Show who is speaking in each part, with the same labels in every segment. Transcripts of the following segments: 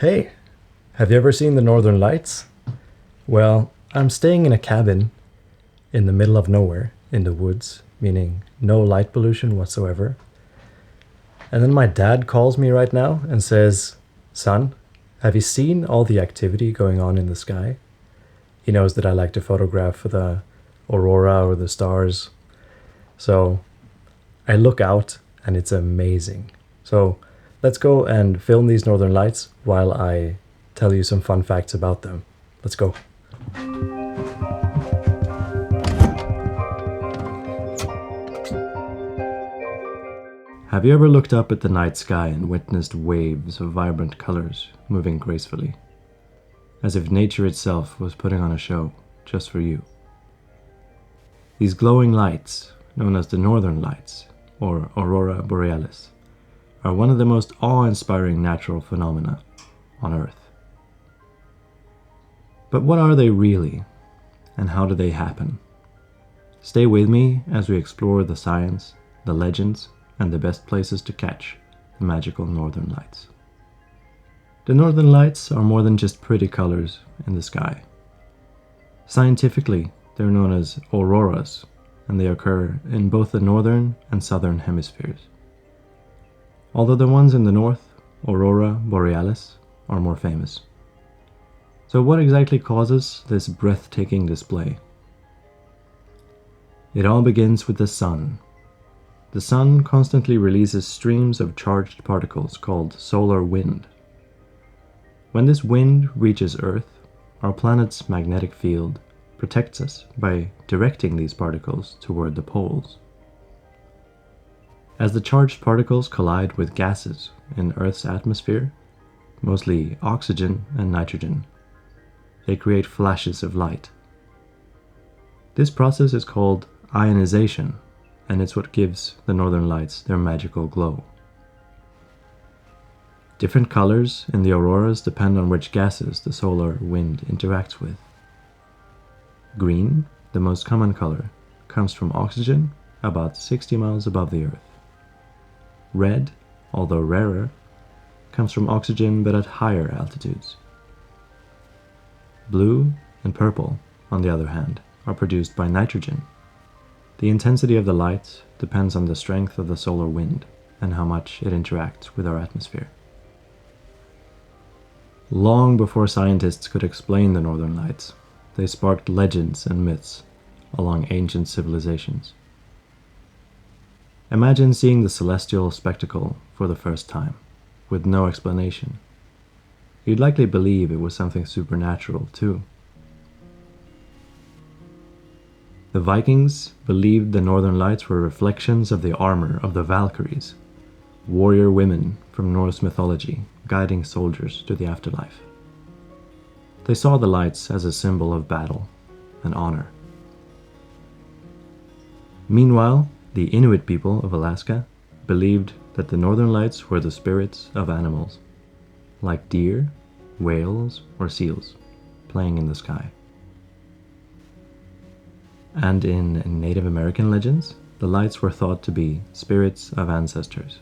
Speaker 1: Hey, have you ever seen the Northern Lights? Well, I'm staying in a cabin in the middle of nowhere, in the woods, meaning no light pollution whatsoever. And then my dad calls me right now and says, "Son, have you seen all the activity going on in the sky?" He knows that I like to photograph the aurora or the stars. So I look out and it's amazing. So let's go and film these Northern Lights while I tell you some fun facts about them. Let's go. Have you ever looked up at the night sky and witnessed waves of vibrant colors moving gracefully, as if nature itself was putting on a show just for you? These glowing lights, known as the Northern Lights, or Aurora Borealis, are one of the most awe-inspiring natural phenomena on Earth. But what are they really, and how do they happen? Stay with me as we explore the science, the legends, and the best places to catch the magical Northern Lights. The Northern Lights are more than just pretty colors in the sky. Scientifically, they're known as auroras, and they occur in both the northern and southern hemispheres. Although the ones in the north, Aurora Borealis, are more famous. So what exactly causes this breathtaking display? It all begins with the sun. The sun constantly releases streams of charged particles called solar wind. When this wind reaches Earth, our planet's magnetic field protects us by directing these particles toward the poles. As the charged particles collide with gases in Earth's atmosphere, mostly oxygen and nitrogen, they create flashes of light. This process is called ionization, and it's what gives the Northern Lights their magical glow. Different colors in the auroras depend on which gases the solar wind interacts with. Green, the most common color, comes from oxygen about 60 miles above the Earth. Red, although rarer, comes from oxygen but at higher altitudes. Blue and purple, on the other hand, are produced by nitrogen. The intensity of the light depends on the strength of the solar wind and how much it interacts with our atmosphere. Long before scientists could explain the Northern Lights, they sparked legends and myths along ancient civilizations. Imagine seeing the celestial spectacle for the first time, with no explanation. You'd likely believe it was something supernatural, too. The Vikings believed the Northern Lights were reflections of the armor of the Valkyries, warrior women from Norse mythology guiding soldiers to the afterlife. They saw the lights as a symbol of battle and honor. Meanwhile, the Inuit people of Alaska believed that the Northern Lights were the spirits of animals, like deer, whales, or seals, playing in the sky. And in Native American legends, the lights were thought to be spirits of ancestors,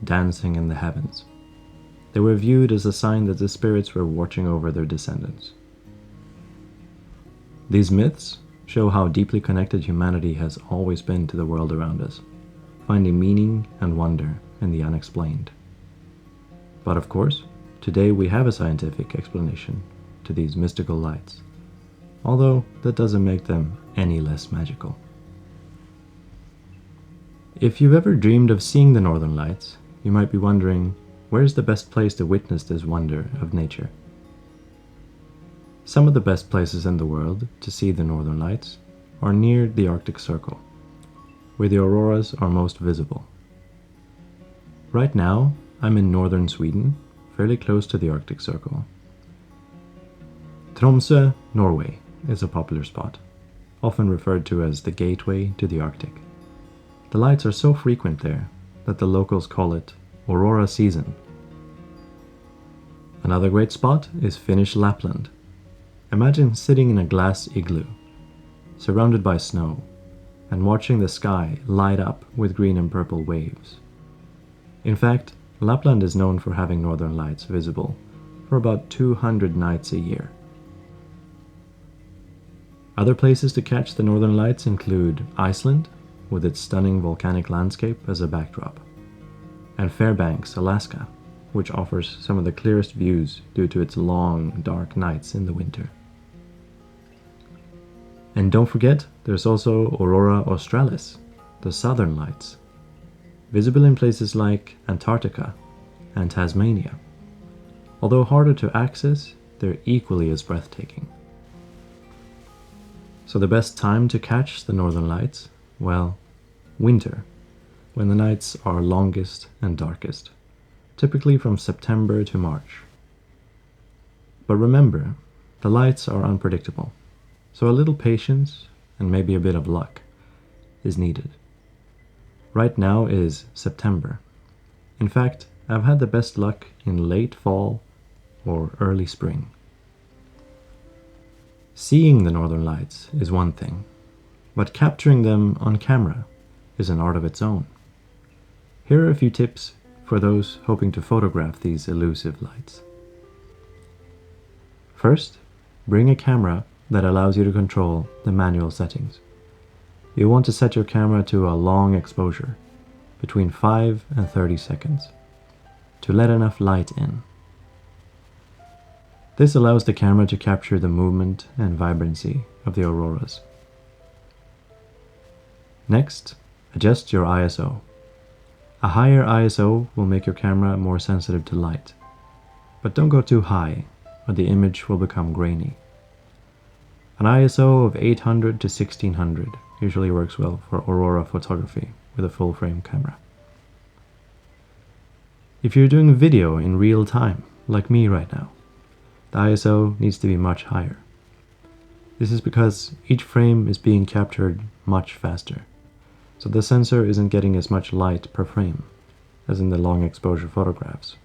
Speaker 1: dancing in the heavens. They were viewed as a sign that the spirits were watching over their descendants. These myths show how deeply connected humanity has always been to the world around us, finding meaning and wonder in the unexplained. But of course, today we have a scientific explanation to these mystical lights, although that doesn't make them any less magical. If you've ever dreamed of seeing the Northern Lights, you might be wondering, where's the best place to witness this wonder of nature? Some of the best places in the world to see the Northern Lights are near the Arctic Circle, where the auroras are most visible. Right now, I'm in northern Sweden, fairly close to the Arctic Circle. Tromsø, Norway, is a popular spot, often referred to as the gateway to the Arctic. The lights are so frequent there that the locals call it Aurora season. Another great spot is Finnish Lapland. Imagine sitting in a glass igloo, surrounded by snow, and watching the sky light up with green and purple waves. In fact, Lapland is known for having northern lights visible for about 200 nights a year. Other places to catch the northern lights include Iceland, with its stunning volcanic landscape as a backdrop, and Fairbanks, Alaska, which offers some of the clearest views due to its long, dark nights in the winter. And don't forget, there's also Aurora Australis, the southern lights, visible in places like Antarctica and Tasmania. Although harder to access, they're equally as breathtaking. So the best time to catch the northern lights? Well, winter, when the nights are longest and darkest, typically from September to March. But remember, the lights are unpredictable, so a little patience and maybe a bit of luck is needed. Right now is September. In fact, I've had the best luck in late fall or early spring. Seeing the northern lights is one thing, but capturing them on camera is an art of its own. Here are a few tips for those hoping to photograph these elusive lights. First, bring a camera that allows you to control the manual settings. You'll want to set your camera to a long exposure, between 5 and 30 seconds, to let enough light in. This allows the camera to capture the movement and vibrancy of the auroras. Next, adjust your ISO. A higher ISO will make your camera more sensitive to light, but don't go too high or the image will become grainy. An ISO of 800 to 1600 usually works well for aurora photography with a full-frame camera. If you're doing video in real time, like me right now, the ISO needs to be much higher. This is because each frame is being captured much faster, so the sensor isn't getting as much light per frame as in the long exposure photographs.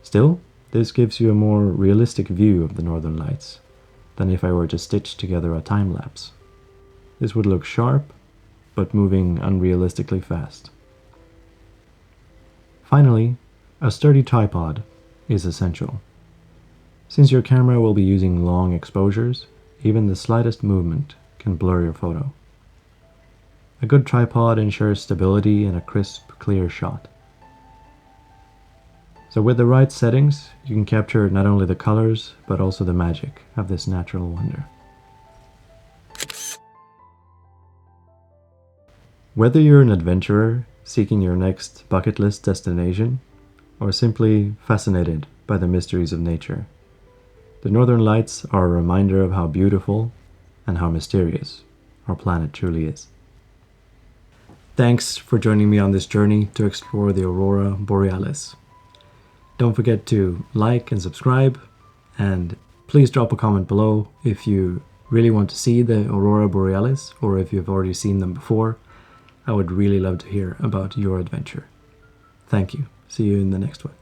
Speaker 1: Still, this gives you a more realistic view of the northern lights than if I were to stitch together a time lapse. This would look sharp, but moving unrealistically fast. Finally, a sturdy tripod is essential. Since your camera will be using long exposures, even the slightest movement can blur your photo. A good tripod ensures stability and a crisp, clear shot. So with the right settings, you can capture not only the colors, but also the magic of this natural wonder. Whether you're an adventurer seeking your next bucket list destination, or simply fascinated by the mysteries of nature, the northern lights are a reminder of how beautiful and how mysterious our planet truly is. Thanks for joining me on this journey to explore the Aurora Borealis. Don't forget to like and subscribe, and please drop a comment below if you really want to see the Aurora Borealis or if you've already seen them before. I would really love to hear about your adventure. Thank you. See you in the next one.